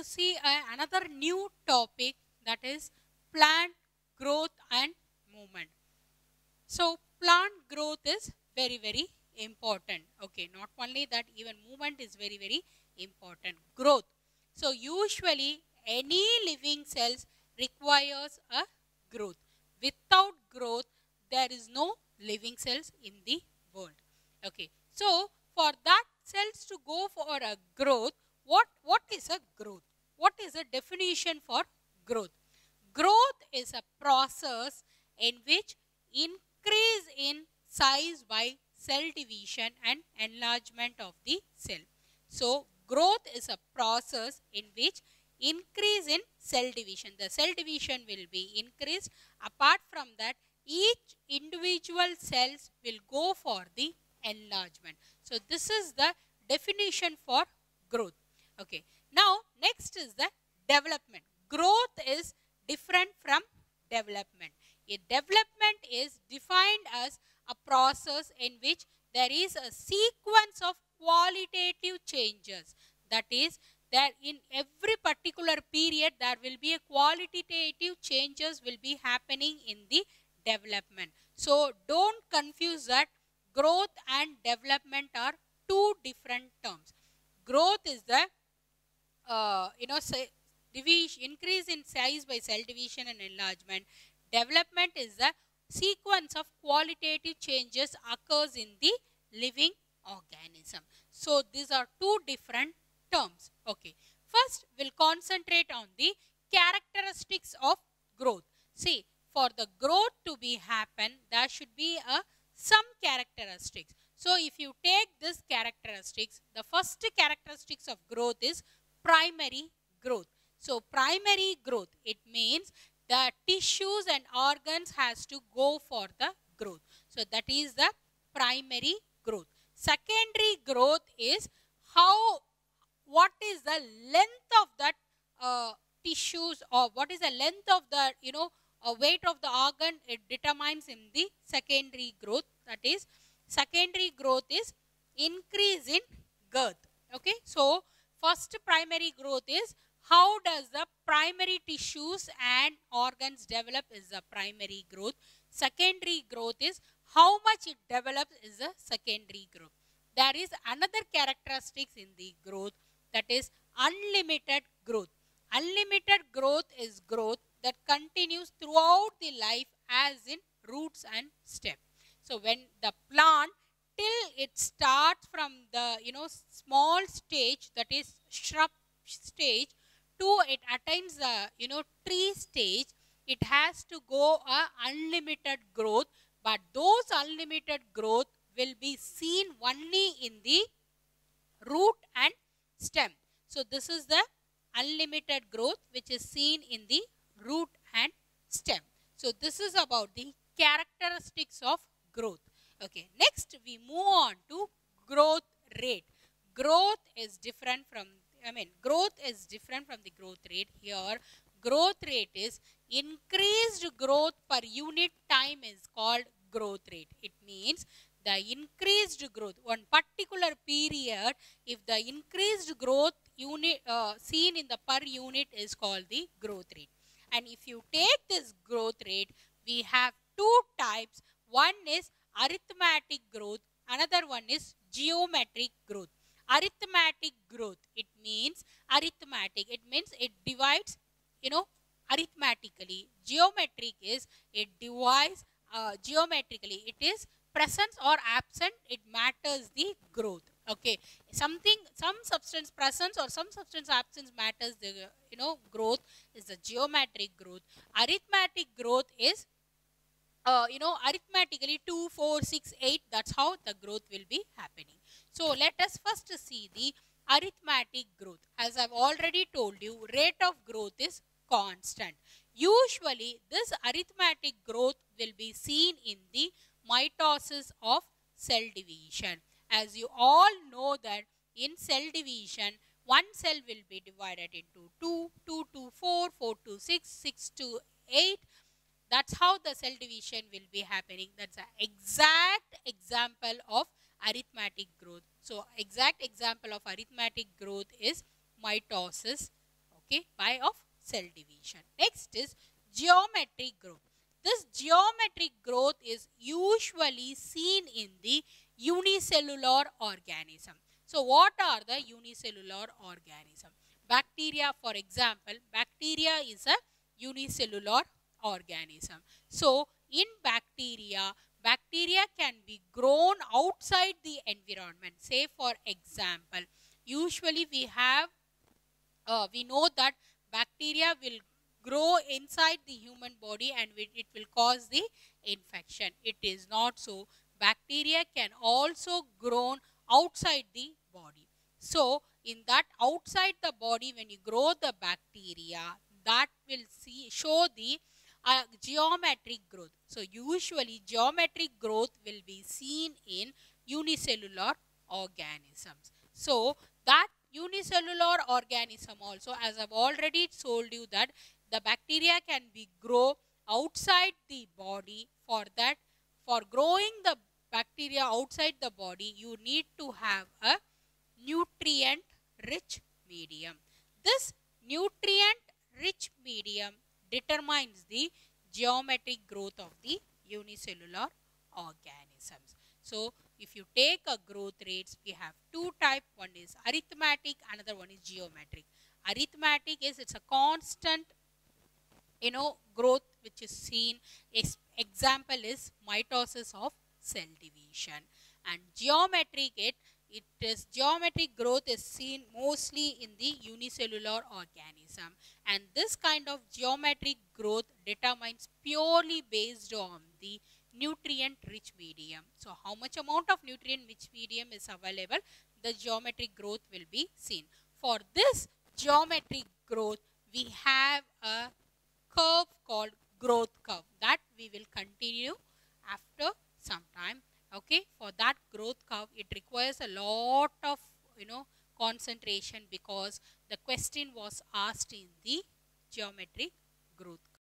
see another new topic, that is plant growth and movement. So plant growth is very important. Okay, not only that, even movement is very important. Growth. So usually any living cells requires a growth. Without growth, there is no living cells in the world. Okay, so for that cells to go for a growth, what is a growth? What is a definition for growth? Growth is a process in which increase in size by cell division and enlargement of the cell. So growth is a process in which increase in cell division. The cell division will be increased. Apart from that, each individual cells will go for the enlargement. So this is the definition for growth. Okay. Now next is the development. Growth is different from development. A development is defined as a process in which there is a sequence of qualitative changes. That is, that in every particular period there will be a qualitative changes will be happening in the development. So don't confuse that. Growth and development are two different terms. Growth is the increase in size by cell division and enlargement. Development is the sequence of qualitative changes occurs in the living organism. So these are two different terms. Okay. First, we'll concentrate on the characteristics of growth. See, for the growth to be happen, there should be some characteristics. So if you take this characteristics, the first characteristics of growth is primary growth. So primary growth, it means the tissues and organs has to go for the growth. So that is the primary growth. Secondary growth is what is the length of that tissues, or what is the length of the weight of the organ, it determines in the secondary growth. That is, secondary growth is increase in girth. Okay, so first primary growth is how does the primary tissues and organs develop is the primary growth. Secondary growth is how much it develops is the secondary growth. There is another characteristics in the growth, that is unlimited growth. Unlimited growth is growth that continues throughout the life, as in roots and stem. So when the plant till it starts from the small stage, that is shrub stage, to it attains the tree stage, it has to go a unlimited growth. But those unlimited growth will be seen only in the root and stem. So this is the unlimited growth which is seen in the root and stem. So this is about the characteristics of growth. Okay, next we move on to growth rate. Growth is different from growth is different from the growth rate. Here growth rate is increased growth per unit time is called growth rate. It means the increased growth, one particular period, if the increased growth unit seen in the per unit is called the growth rate. And if you take this growth rate, we have two types. One is arithmetic growth, another one is geometric growth. Arithmetic growth, it means arithmetic, it means it divides arithmetically. Geometric is it divides geometrically. It is presence or absent, it matters the growth. Okay, some substance presence or some substance absence matters the growth is the geometric growth. Arithmetic growth is arithmetically 2, 4, 6, 8, that's how the growth will be happening. So let us first see the arithmetic growth. As I've already told you, rate of growth is constant. Usually this arithmetic growth will be seen in the mitosis of cell division. As you all know that in cell division, one cell will be divided into 2, 2 to 4, 4 to 6, 6 to 8. That's how the cell division will be happening. That's an exact example of arithmetic growth. So exact example of arithmetic growth is mitosis. okay, by of cell division. Next is geometric growth. This geometric growth is usually seen in the unicellular organism. So what are the unicellular organism? Bacteria, for example, bacteria is a unicellular organism. So in bacteria, bacteria can be grown outside the environment. Say for example, usually we know that bacteria will grow inside the human body and it will cause the infection. It is not so. Bacteria can also grow outside the body. So in that outside the body, when you grow the bacteria, that will show the geometric growth. So usually geometric growth will be seen in unicellular organisms. So that unicellular organism also, as I've already told you, that the bacteria can be grow outside the body. For that, for growing the bacteria outside the body, you need to have a nutrient rich medium. This nutrient rich medium determines the geometric growth of the unicellular organisms. So if you take a growth rates, we have two types. One is arithmetic, another one is geometric. Arithmetic is, it's a constant, growth which is seen. Example is mitosis of cell division. And geometric, geometric growth is seen mostly in the unicellular organism. And this kind of geometric growth determines purely based on the nutrient rich medium. So how much amount of nutrient rich medium is available, the geometric growth will be seen. For this geometric growth, we have a curve called growth curve that we will continue after some time. Okay, for that growth curve, it requires a lot of concentration, because the question was asked in the geometric growth curve.